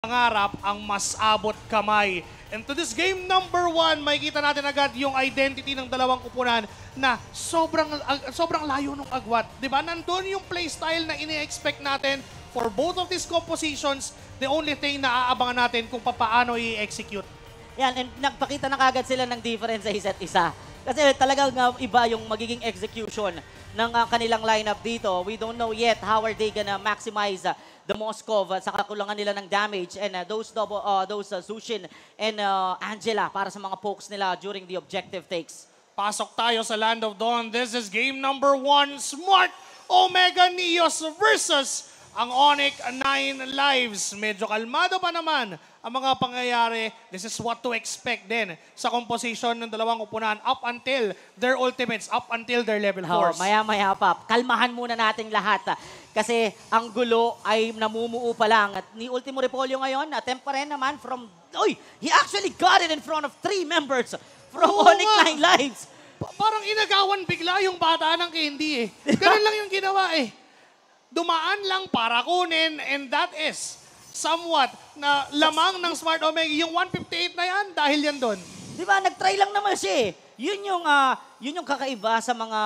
pangarap ang mas abot kamay. And to this game number 1, makikita natin agad yung identity ng dalawang kupunan na sobrang layo ng agwat. Diba? Nandun yung playstyle na ini-expect natin for both of these compositions. The only thing na aabangan natin kung paano i-execute. Yan, and nagpakita na kagad sila ng difference sa isa't isa. Kasi talagang iba yung magiging execution ng kanilang lineup dito. We don't know yet how are they gonna maximize the Moskov sa kakulangan nila ng damage and those Zushin and Angela para sa mga pokes nila during the objective takes. Pasok tayo sa Land of Dawn. This is game number 1, Smart Omega Neos versus ang Onyx 9 Lives. Medyo kalmado pa naman ang mga pangyayari. This is what to expect din sa composition ng dalawang upunan up until their ultimates, up until their level 4s. Maya-maya pa. Kalmahan muna nating lahat. Kasi ang gulo ay namumuo pa lang. At ni Ultimo Repolyo ngayon, attempt pa rin naman from... Uy! He actually got it in front of 3 members from Onyx 9 Lives. Parang inagawan bigla yung bata ng Candy eh. Ganun lang yung ginawa eh. Dumaan lang para kunin, and that is somewhat na lamang ng Smart Omega. Yung 158 na yan, dahil yan doon. Di ba? Nag-try lang naman siya eh. Yun yung kakaiba sa mga,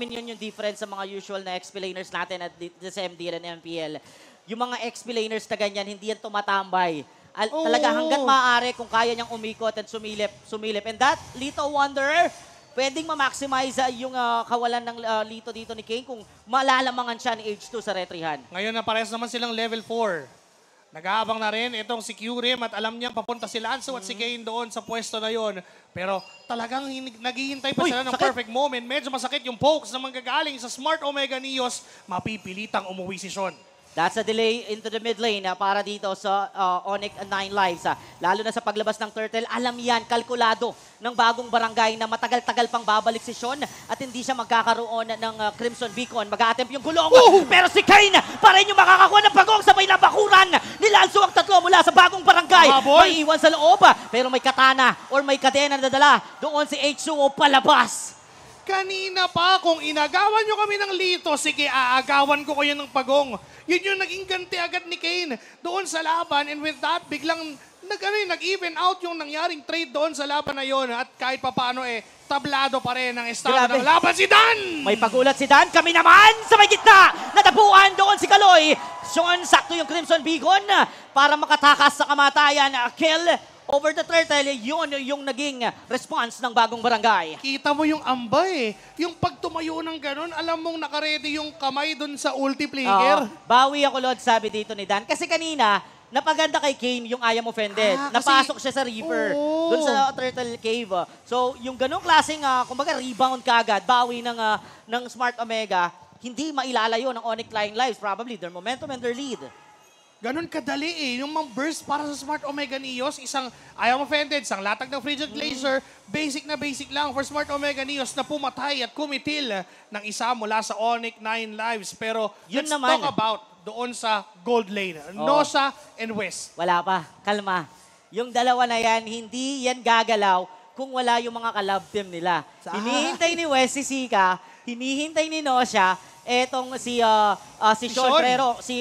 yun yung difference sa mga usual na explainers natin at sa MDL and MPL. Yung mga explainers na ganyan, hindi yan tumatambay. Talaga hanggat maaari kung kaya niyang umikot at sumilip. And that Little Wonder, pwedeng ma-maximize yung kawalan ng Lito dito ni Kane kung malalamangan siya ni H2 sa retrihan. Ngayon na parehas naman silang level 4. Nag-aabang na rin itong si Kyurem at alam niyang papunta si Lanzo at si Kane doon sa pwesto na yon. Pero talagang naghihintay pa sila ng perfect moment. Medyo masakit yung pokes na manggagaling sa Smart Omega Neos. Mapipilitang umuwi si Sean. That's a delay into the mid lane para dito sa Onyx 9 Lives. Lalo na sa paglabas ng Turtle, alam yan, kalkulado ng bagong barangay na matagal-tagal pang babalik si Sean at hindi siya magkakaroon ng Crimson Beacon. Mag-a-attempt yung gulong. Pero si Kane pa rin yung makakakuha ng pagong sabay na bakuran. Nilanso ang tatlo mula sa bagong barangay. May iwan sa loob, pero may katana or may kadena na dadala. Doon si H2O palabas. Kanina pa, kung inagawan nyo kami ng Lito, sige, aagawan ko kayo ng pagong. Yun yung naging ganti agad ni Kane doon sa laban. And with that, biglang nag-even out yung nangyaring trade doon sa laban na yon. At kahit papaano tablado pa rin ang estado ng laban si Dan! May pagulat si Dan. Kami naman sa may gitna. Natabuan doon si Kaloy. Sean, sakto yung Crimson Beacon para makatakas sa kamatayan. Kill over the Turtle, yun yung naging response ng bagong barangay. Kita mo yung ambay Yung pag tumayo ng ganun, alam mong nakaredy yung kamay dun sa ulti player. Bawi ako, Lord, sabi dito ni Dan. Kasi kanina, napaganda kay Kane yung I am offended. Napasok siya sa Reaper dun sa Turtle Cave. So, yung ganung klaseng, kumbaga, rebound kagad, bawi ng Smart Omega, hindi mailalayo ng Onyx 9 Lives. Probably their momentum and their lead. Ganun kadali Yung mga burst para sa Smart Omega Neos, isang I am offended, isang latag ng Frigid Glacier, basic na basic lang for Smart Omega Neos na pumatay at kumitil ng isa mula sa Onyx 9 Lives. Pero let's talk about doon sa gold lane, Nosa and West. Wala pa, kalma. Yung dalawa na yan, hindi yan gagalaw kung wala yung mga kalab team nila. Hinihintay ni West si Sika, hinihintay ni Nosha, etong si Sean, pero si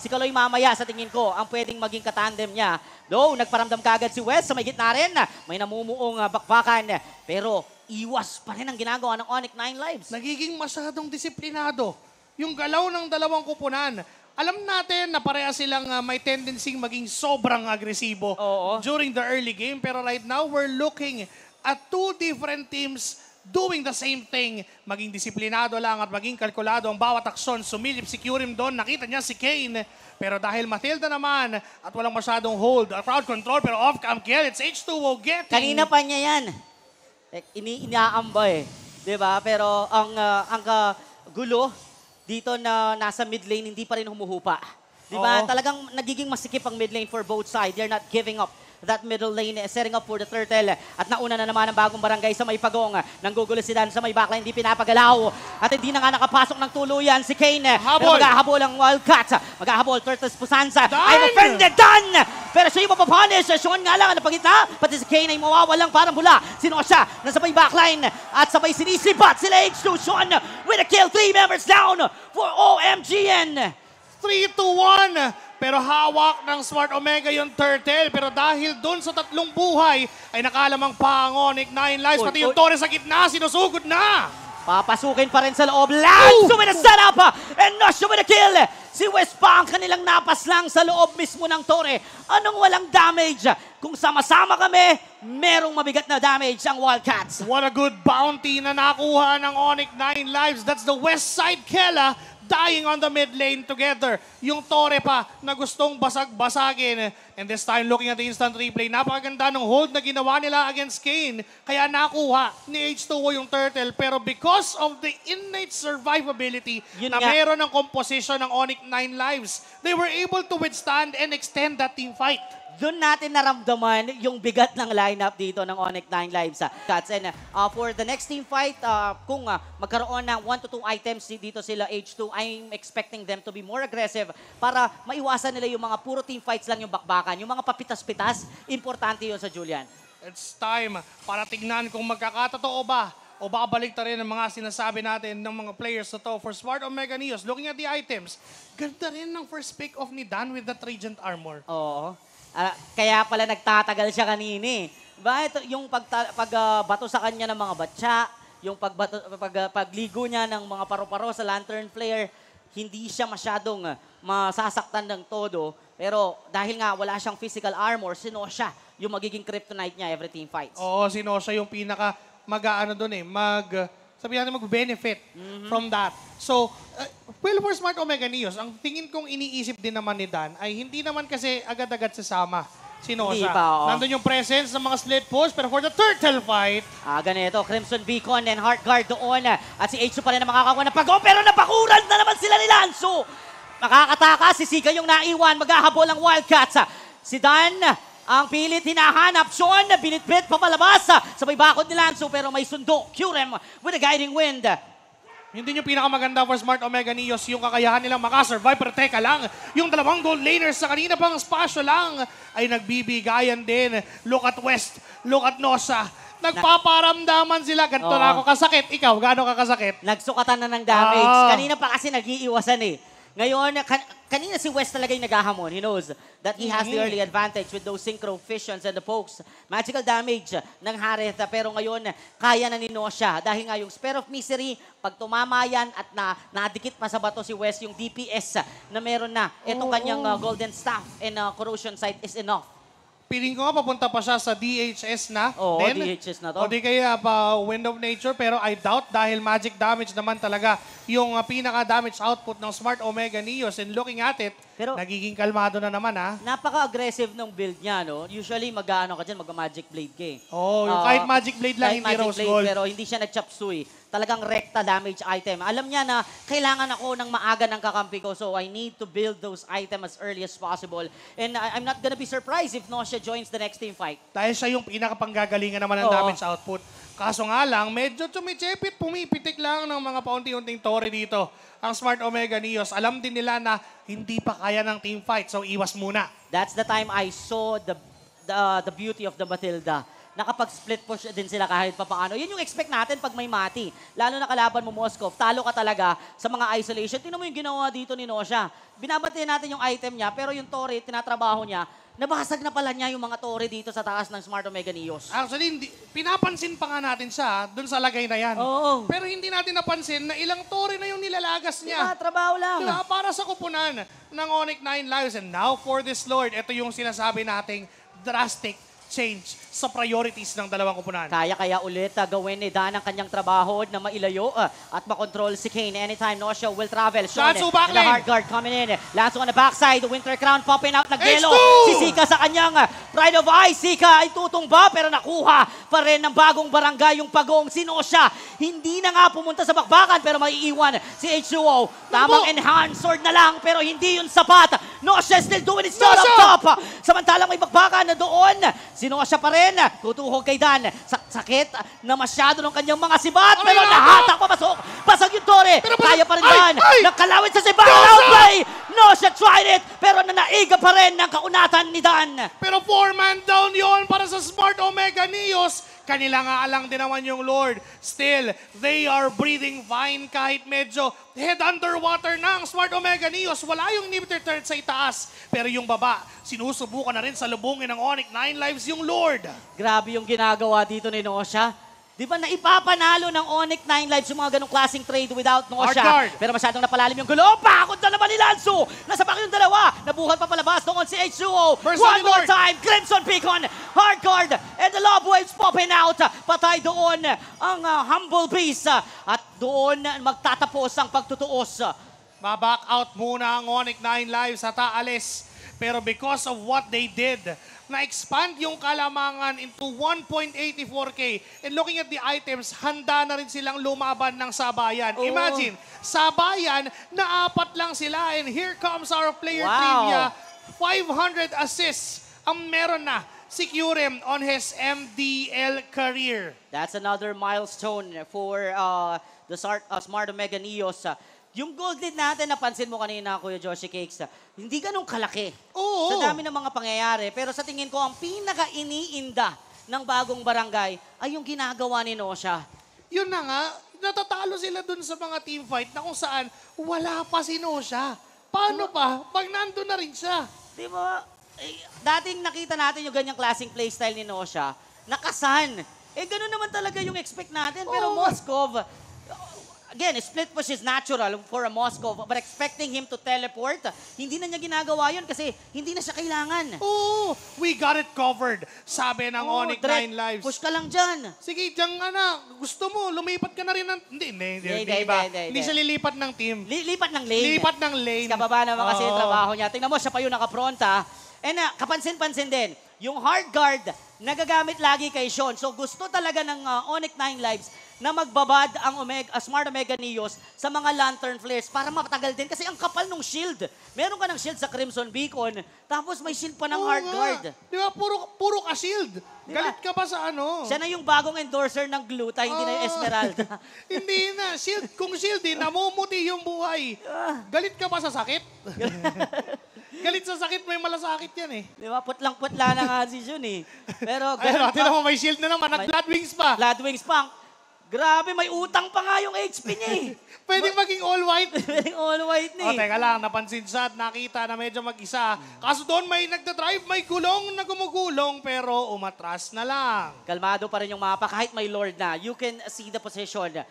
Kaloy mamaya sa tingin ko ang pwedeng maging katandem niya. Though, nagparamdam kagad si West sa may gitna rin. May namumuong bakbakan. Pero iwas pa rin ang ginagawa ng Onyx 9 Lives. Nagiging masyadong disiplinado yung galaw ng dalawang kupunan. Alam natin na pareha silang may tendency maging sobrang agresibo during the early game. Pero right now, we're looking at two different teams doing the same thing. Maging disiplinado lang at maging kalkulado ang bawat aksyon. Sumilip si Kyurem doon. Nakita niya si Kane. Pero dahil Matilda naman at walang masyadong hold, crowd control, pero off-cam kill, it's H2O getting. Kanina pa niya yan. Iniaamba Diba? Pero ang gulo dito na nasa mid lane, hindi pa rin humuhupa. Diba? Talagang nagiging masikip ang mid lane for both sides. They're not giving up that middle lane, setting up for the Turtle. At nauna na naman ang bagong barangay sa may pagong. Nanggugulo si Dan sa may backline, hindi pinapagalaw. At hindi na nga nakapasok ng tuluyan si Kane. Pero maghahabol ang Wildcats. Maghahabol, Turtles Pusanza. I'm offended, Dan! Pero siya yung mapapunish. Sean nga lang, napagitna. Pati si Kane ay mawawalang parang bula. Sinosha, nasa may backline. At sabay sinisipat sila H2. Sean with a kill, 3 members down for OMGN. 3-1. Pero hawak ng Smart Omega yung turtle. Pero dahil dun sa 3 buhay, ay nakalamang pa ang Onyx 9 lives. Pati yung Torre sa gitna, sinusugod na. Papasukin pa rin sa loob. Lanzo with a setup! And Nosha with a kill! Si West pa ang kanilang napas lang sa loob mismo ng Torre. Anong walang damage? Kung sama-sama kami, merong mabigat na damage ang Wildcats. What a good bounty na nakuha ng Onyx 9 lives. That's the West Side Kela dying on the mid lane together. Yung Torre pa na gustong basag-basagin. And this time, looking at the instant replay, napakaganda ng hold na ginawa nila against Kane. Kaya nakuha ni H2O yung turtle. Pero because of the innate survivability Yun na nga. meron ng composition ng Onyx 9 lives, they were able to withstand and extend that team fight. Doon natin naramdaman yung bigat ng lineup dito ng Onyx 9 lives. Cats. And for the next team fight, kung magkaroon ng 1 to 2 items dito sila H2, I'm expecting them to be more aggressive para maiwasan nila yung mga puro team fights lang yung bakbakan. Yung mga papitas-pitas, importante yun sa Julian. It's time para tignan kung magkakatotoo ba o baka balik rin ang mga sinasabi natin ng mga players na to. For Smart Omega Neos, looking at the items, ganda rin ng first pick off ni Dan with that Radiant Armor. Oo. Kaya pala nagtatagal siya kanina. Bakit yung pagbato sa kanya ng mga batya, yung pagligo niya ng mga paro-paro sa Lantern Flare, hindi siya masyadong masasaktan ng todo. Pero dahil nga wala siyang physical armor, siya yung magiging kryptonite niya every team fights. Oo, siya yung pinaka sabihin natin mag-benefit from that. So, well, for Smart Omega Neos, ang tingin kong iniisip din naman ni Dan ay hindi naman kasi agad-agad sasama si Hindi Nosha. pa, oo. Nandun yung presence ng mga split push, pero for the turtle fight, Ganito, Crimson Beacon and Heart Guard doon. At si H2 pa rin na makakakuha ng pag-o, pero napakuran na naman sila ni Lanzo. Makakataka, si Sika yung naiwan, maghahabol ang Wildcats. Si Dan, ang pilit hinahanap. Sean, binitbit, papalabas. Sabay bakod ni Lanzo, pero may sundo. Curem with a guiding wind. hindi yung pinakamaganda for Smart Omega Neos, yung kakayahan nilang makasurvive. Pero teka lang, yung dalawang gold laners sa kanina pang spasyo lang ay nagbibigayan din. Look at West, look at Nosha. Nagpaparamdaman sila. Ganito na ako kasakit. Ikaw, gaano ka kasakit? Nagsukatan na ng damage. Kanina pa kasi nag-iiwasan eh. Ngayon, kanina si West talaga yung naghahamon. He knows that he has the early advantage with those synchro fissions and the pokes. Magical damage ng Harith. Pero ngayon, kaya na ni Nosha. Dahil nga yung Spare of Misery, pag tumama yan at nadikit pa sa bato si West, yung DPS na meron na. Itong kanyang Golden Staff and Corrosion Sight is enough. Piling ko nga papunta pa siya sa DHS na. Oo, then, DHS na to. O di kaya pa Wind of Nature, pero I doubt dahil magic damage naman talaga yung pinaka-damage output ng Smart Omega Neos. And looking at it, Pero, nagiging kalmado na naman ha. Napaka-aggressive ng build niya, no? Usually, mag-ano ka dyan, mag-magic blade ka eh. Yung kahit magic blade lang, Kahit hindi magic rose blade, gold. pero hindi siya nag-chop suey. Talagang rekta damage item. Alam niya na kailangan ako ng maaga ng kakampi ko, so I need to build those items as early as possible. And I'm not gonna be surprised if Nosha joins the next team fight. Dahil siya yung pinaka-panggagalingan naman ng Oo. damage output. Kaso nga lang, medyo tumichepit, pumipitik lang ng mga paunti-unting tore dito. Ang Smart Omega Neos, alam din nila na hindi pa kaya ng team fight, so iwas muna. That's the time I saw the beauty of the Matilda. Nakapag-split push din sila kahit pa paano. Yun yung expect natin pag may mati. Lalo na kalaban mo Moscow. Talo ka talaga sa mga isolation. Tingnan mo yung ginawa dito ni Nosha. Binabati natin yung item niya, pero yung Torre, tinatrabaho niya, nabasag na pala niya yung mga Torre dito sa taas ng Smart Omega Neos. Actually, pinapansin pa nga natin siya dun sa lagay na yan. Oo. Pero hindi natin napansin na ilang tore na yung nilalagas niya. Diba, trabaho lang. Diba? Para sa kupunan ng Onyx 9 lives. And now for this Lord, ito yung sinasabi nating drastic change sa priorities ng dalawang kupunan. Kaya ulit gawin ni Dan ang kanyang trabaho na mailayo at makontrol si Kane. Anytime Nosha will travel. Sean Lanzo and back the lane. hard guard coming in. Lanzo on the backside. The Winter Crown popping out. Nag-yelo. H2! Si Sika sa kanyang Pride of Ice. Sika ay tutumba pero nakuha pa rin ng bagong barangay yung pagong si Nosha. Hindi na nga pumunta sa bakbakan pero maiiwan si H2O. Tamang enhanced sword na lang pero hindi yun sapat. Nosha still doing his job up top. Samantalang may bakbakan na doon. Si Nosha pa rin. Tutuhog kay Dan. Sakit na masyado ng kanyang mga sibat. Pero nahatak papasok. Basag yung Torre. Kaya pa rin Dan. Nakalawit sa sibat. Outplay. Nosha tried it. Pero nanaiga pa rin ng kaunatan ni Dan. Pero 4-man down yon para sa Smart Omega Neos. Kanila nga alang din naman yung Lord. Still, they are breathing fine kahit medyo head underwater na ang Smart Omega Neos. Wala yung inhibitor turret sa itaas. Pero yung baba, sinusubukan na rin sa lubungin ng Onyx 9 lives yung Lord. Grabe yung ginagawa dito ni Nosha. Di ba naipapanalo ng Onyx 9 lives yung mga ganong klaseng trade without Nosha. Hard guard. Pero masyadong napalalim yung gulo. Pakot na naman ni Lanzo. Nasa back yung dalawa. Nabuhat pa palabas noon si H2O. Burst One on the more Lord. time. Crimson Beacon. Hard guard. And the love waves popping out. Patay doon ang Humble Beast. At doon magtatapos ang pagtutuos. Baback out muna ang Onyx 9 lives at aalis. Pero because of what they did, na-expand yung kalamangan into 1.84K. And looking at the items, handa na rin silang lumaban ng Sabayan. Oh. Imagine, Sabayan, na 4 lang sila. And here comes our player Wow. trivia. 500 assists ang meron na si Curem on his MDL career. That's another milestone for the Smart Omega Neos. Yung gold lead natin, napansin mo kanina, Kuya Joshi Cakes, hindi ganun kalaki. Oo. Sa dami ng mga pangyayari. Pero sa tingin ko, ang pinaka-iniinda ng bagong barangay ay yung ginagawa ni Nosha. Yun na nga, natatalo sila dun sa mga team fight na kung saan wala pa si Nosha. Paano pa? Pag nandun na rin siya. Di ba? Dating nakita natin yung ganyang klaseng playstyle ni Nosha, nakasan. Ganun naman talaga yung expect natin. Pero Oo. Moskov, again, split push is natural for a Moskov, but expecting him to teleport, hindi na niya ginagawa yun kasi hindi na siya kailangan. Oo, we got it covered. Sabi ng Onyx Direct 9 lives. push ka lang dyan. Sige, dyan nga na. Gusto mo, lumipat ka na rin ng... Hindi Hindi, Hindi siya lilipat ng team. Lipat ng lane. Lipat ng lane. Kababa naman kasi yung Oo. trabaho niya. Tingnan mo, siya pa yung nakapronta. And kapansin-pansin din, yung hard guard, nagagamit lagi kay Sean. So gusto talaga ng Onyx 9 lives na magbabad ang Smart Omega Neos sa mga lantern flares para mapatagal din. Kasi ang kapal ng shield. Meron ka ng shield sa Crimson Beacon, tapos may shield pa ng Oo hard nga. guard. Di ba? Puro ka shield. Di ba? Galit ka ba sa ano? Siya na yung bagong endorser ng Gluta, hindi na yung Esmeralda. Hindi na. Shield, kung shield din, namumuti yung buhay. Galit ka ba sa sakit? Galit sa sakit, may malasakit yan eh. Di ba? Putlang-putla na nga si Jun eh. Pero Ayun, ganun tinan mo, may shield na naman. Nag-blood wings pa. Bloodwings pa. Grabe, may utang pa nga yung HP niya eh. Pwedeng maging all white. All white na O, eh. teka lang, napansin siya at nakita na medyo mag-isa. Kaso doon may nagdadrive, may gulong na gumugulong, pero umatras na lang. Kalmado pa rin yung mapa. Kahit may Lord na, you can see the position.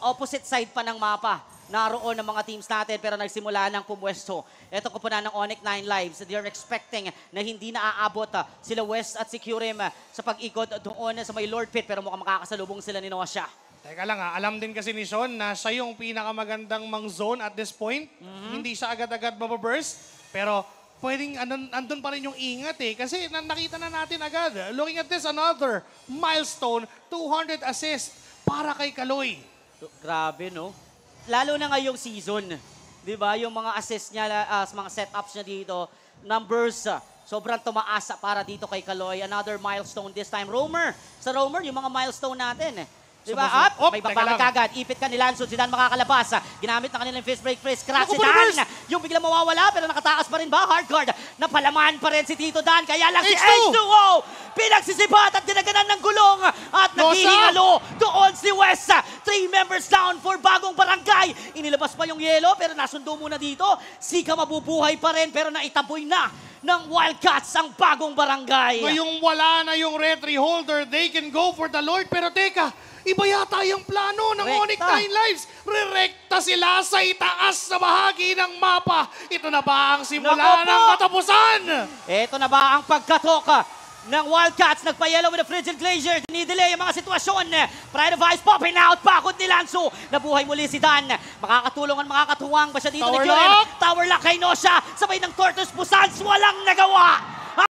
Opposite side pa ng mapa. Naroon ng mga teams natin pero nagsimula ng pumwesto. Ito kupunan ng Onyx 9 lives. They are expecting na hindi na aabot sila West at si Curem sa pag-ikot doon sa may Lord Pit pero mukhang makakasalubong sila ni Nosha. Teka lang alam din kasi ni Sean na siya yung pinakamagandang mang-zone at this point. Hindi siya agad-agad mababurst. Pero pwedeng andun pa rin yung ingat eh. Kasi nakita na natin agad. Looking at this, another milestone, 200 assists para kay Kaloy. Grabe, no? Lalo na ngayong season, di ba? Yung mga assists niya, mga setups niya dito, numbers, sobrang tumaas para dito kay Kaloy. Another milestone this time. Roamer, sa Roamer, yung mga milestone natin. Di ba? Up, may babalik agad. Ipit ka ni Lanzo, si Dan makakalabas. Ginamit na kanilang fist break, freeze, crack si Dan. Yung biglang mawawala, pero nakatakas pa rin ba? Hard guard. Napalaman pa rin si Tito Dan. Kaya lang si H2O, pinagsisipat at dinaganan ng gulong. At naghihingalo doon si West. 3 members down for bagong barangay. Inilabas pa yung yellow, pero nasundo muna dito. Sika mabubuhay pa rin, pero naitaboy na ng Wildcats ang bagong barangay. Ngayong wala na yung retry holder, they can go for the Lord. Pero teka, iba yata yung plano ng Onyx 9 lives. Rerekta sila sa itaas na bahagi ng mapa. Ito na ba ang simula ng katapusan? Ito na ba ang pagkatok ng Wildcats? Nagpa-yellow with a frigid glacier. Dinidelay ang mga sitwasyon. Pride of Ice popping out. Bakod ni Lanzo. Nabuhay muli si Dan. Makakatulong at makakatuwang ba siya dito ni Curem? Tower lock kay Nosha. Sabay ng Tortoise Pusans. Walang nagawa.